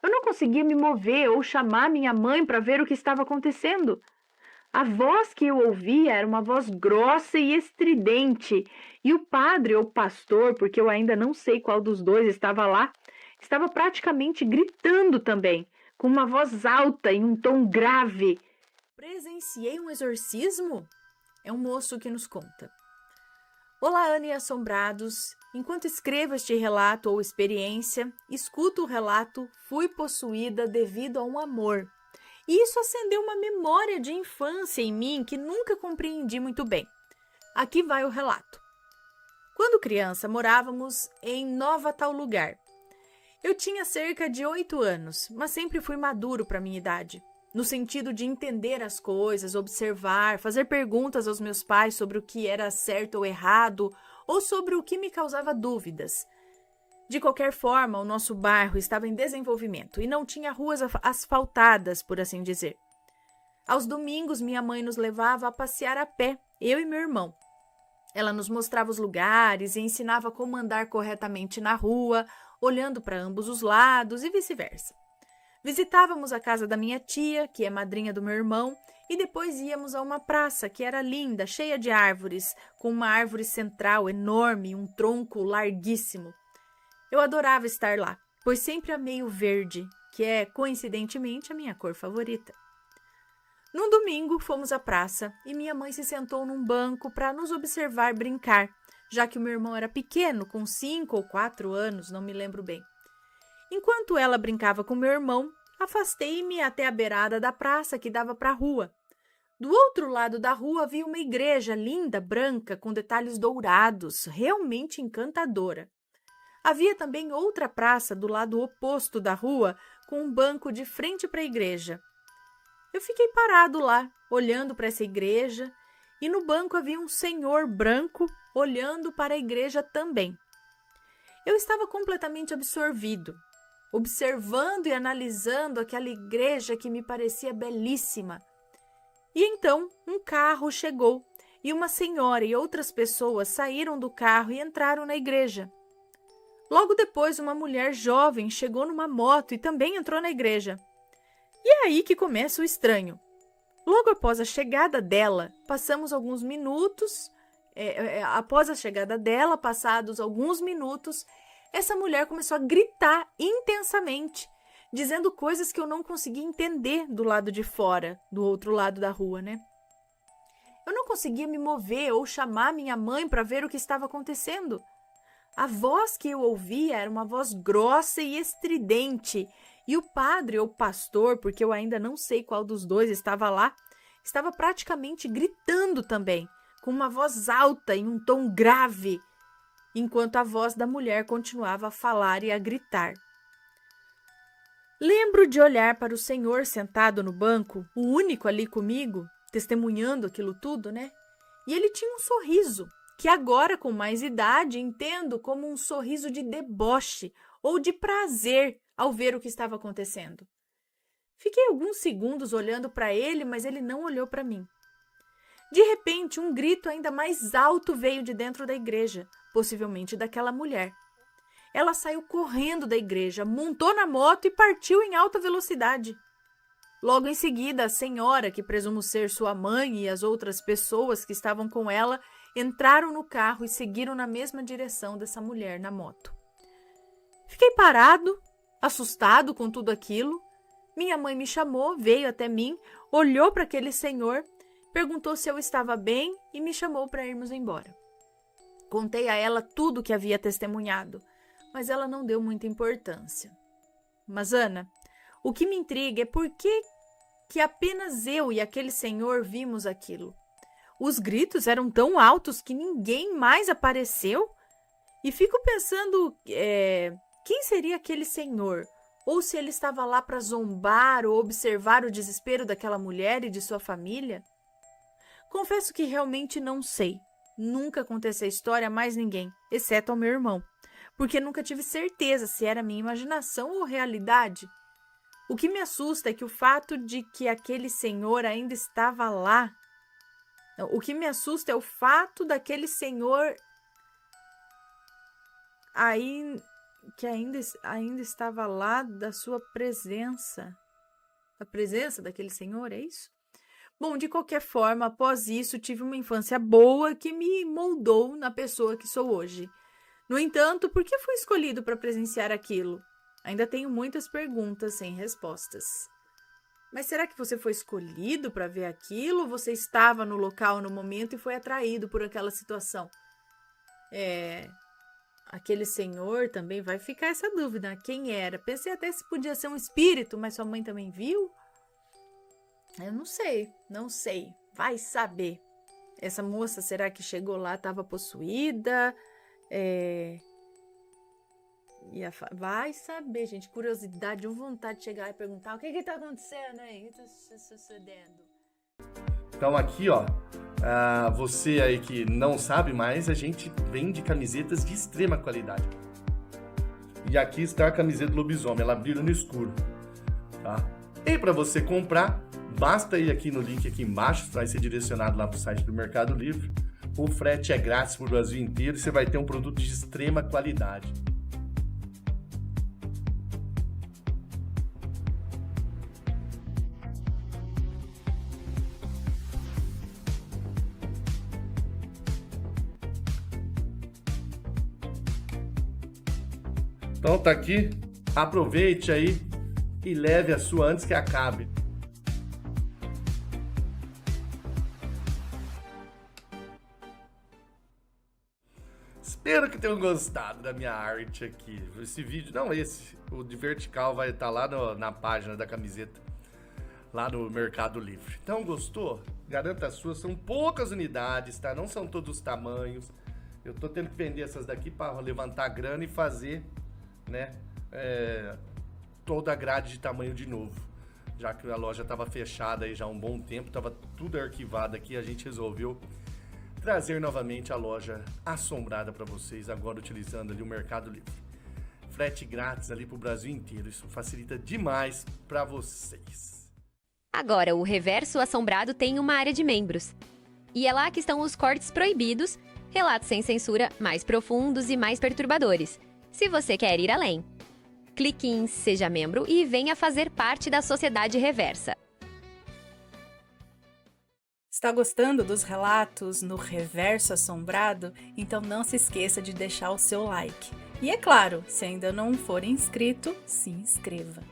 Eu não conseguia me mover ou chamar minha mãe para ver o que estava acontecendo. A voz que eu ouvia era uma voz grossa e estridente, e o padre ou pastor, porque eu ainda não sei qual dos dois estava lá, estava praticamente gritando também, com uma voz alta e um tom grave. Presenciei um exorcismo? É um moço que nos conta. Olá, Ana e assombrados. Enquanto escrevo este relato ou experiência, escuto o relato Fui possuída devido a um amor. E isso acendeu uma memória de infância em mim que nunca compreendi muito bem. Aqui vai o relato. Quando criança, morávamos em Nova Tal Lugar. Eu tinha cerca de 8 anos, mas sempre fui maduro para minha idade, no sentido de entender as coisas, observar, fazer perguntas aos meus pais sobre o que era certo ou errado, ou sobre o que me causava dúvidas. De qualquer forma, o nosso bairro estava em desenvolvimento e não tinha ruas asfaltadas, por assim dizer. Aos domingos, minha mãe nos levava a passear a pé, eu e meu irmão. Ela nos mostrava os lugares e ensinava como andar corretamente na rua, olhando para ambos os lados e vice-versa. Visitávamos a casa da minha tia, que é madrinha do meu irmão, e depois íamos a uma praça que era linda, cheia de árvores, com uma árvore central enorme e um tronco larguíssimo. Eu adorava estar lá, pois sempre amei o verde, que é, coincidentemente, a minha cor favorita. Num domingo, fomos à praça e minha mãe se sentou num banco para nos observar brincar, já que o meu irmão era pequeno, com 5 ou 4 anos, não me lembro bem. Enquanto ela brincava com meu irmão, afastei-me até a beirada da praça que dava para a rua. Do outro lado da rua havia uma igreja linda, branca, com detalhes dourados, realmente encantadora. Havia também outra praça do lado oposto da rua, com um banco de frente para a igreja. Eu fiquei parado lá, olhando para essa igreja, e no banco havia um senhor branco olhando para a igreja também. Eu estava completamente absorvido, observando e analisando aquela igreja que me parecia belíssima. E então um carro chegou e uma senhora e outras pessoas saíram do carro e entraram na igreja. Logo depois, uma mulher jovem chegou numa moto e também entrou na igreja. E é aí que começa o estranho. Logo após a chegada dela, passados alguns minutos, essa mulher começou a gritar intensamente, dizendo coisas que eu não conseguia entender do lado de fora, do outro lado da rua, né? Eu não conseguia me mover ou chamar minha mãe para ver o que estava acontecendo. A voz que eu ouvia era uma voz grossa e estridente, e o padre ou pastor, porque eu ainda não sei qual dos dois estava lá, estava praticamente gritando também, com uma voz alta e um tom grave, enquanto a voz da mulher continuava a falar e a gritar. Lembro de olhar para o senhor sentado no banco, o único ali comigo, testemunhando aquilo tudo, né? E ele tinha um sorriso, que agora, com mais idade, entendo como um sorriso de deboche ou de prazer ao ver o que estava acontecendo. Fiquei alguns segundos olhando para ele, mas ele não olhou para mim. De repente, um grito ainda mais alto veio de dentro da igreja, possivelmente daquela mulher. Ela saiu correndo da igreja, montou na moto e partiu em alta velocidade. Logo em seguida, a senhora, que presumo ser sua mãe, e as outras pessoas que estavam com ela entraram no carro e seguiram na mesma direção dessa mulher na moto. Fiquei parado, assustado com tudo aquilo. Minha mãe me chamou, veio até mim, olhou para aquele senhor, perguntou se eu estava bem e me chamou para irmos embora. Contei a ela tudo o que havia testemunhado, mas ela não deu muita importância. Mas, Ana, o que me intriga é por que apenas eu e aquele senhor vimos aquilo. Os gritos eram tão altos que ninguém mais apareceu. E fico pensando, quem seria aquele senhor? Ou se ele estava lá para zombar ou observar o desespero daquela mulher e de sua família? Confesso que realmente não sei. Nunca contei essa história a mais ninguém, exceto ao meu irmão, porque nunca tive certeza se era minha imaginação ou realidade. O que me assusta é que o fato de que aquele senhor ainda estava lá. O que me assusta é o fato daquele senhor que ainda estava lá da sua presença. A presença daquele senhor, é isso? Bom, de qualquer forma, após isso, tive uma infância boa que me moldou na pessoa que sou hoje. No entanto, por que fui escolhido para presenciar aquilo? Ainda tenho muitas perguntas sem respostas. Mas será que você foi escolhido para ver aquilo? Ou você estava no local no momento e foi atraído por aquela situação? Aquele senhor também vai ficar essa dúvida. Quem era? Pensei até se podia ser um espírito, mas sua mãe também viu? Eu não sei. Vai saber. Essa moça, será que chegou lá, estava possuída? Vai saber, gente. Curiosidade, vontade de chegar e perguntar o que está acontecendo aí? O que está sucedendo? Então aqui, ó, você aí que não sabe mais, a gente vende camisetas de extrema qualidade. E aqui está a camiseta do lobisomem, ela brilha no escuro, tá? E para você comprar, basta ir aqui no link aqui embaixo, vai ser direcionado lá para o site do Mercado Livre. O frete é grátis para o Brasil inteiro e você vai ter um produto de extrema qualidade. Então tá aqui, aproveite aí e leve a sua antes que acabe. Espero que tenham gostado da minha arte aqui. Esse vídeo, não esse, o de vertical vai estar lá na página da camiseta, lá no Mercado Livre. Então gostou? Garanta a sua, são poucas unidades, tá? Não são todos os tamanhos. Eu tô tendo que vender essas daqui para levantar grana e fazer, né, toda a grade de tamanho de novo, já que a loja estava fechada aí já há um bom tempo, estava tudo arquivado aqui, a gente resolveu trazer novamente a loja assombrada para vocês, agora utilizando ali o Mercado Livre. Frete grátis ali para o Brasil inteiro, isso facilita demais para vocês. Agora, o Reverso Assombrado tem uma área de membros. E é lá que estão os cortes proibidos, relatos sem censura mais profundos e mais perturbadores. Se você quer ir além, clique em Seja Membro e venha fazer parte da Sociedade Reversa. Está gostando dos relatos no Reverso Assombrado? Então não se esqueça de deixar o seu like. E é claro, se ainda não for inscrito, se inscreva.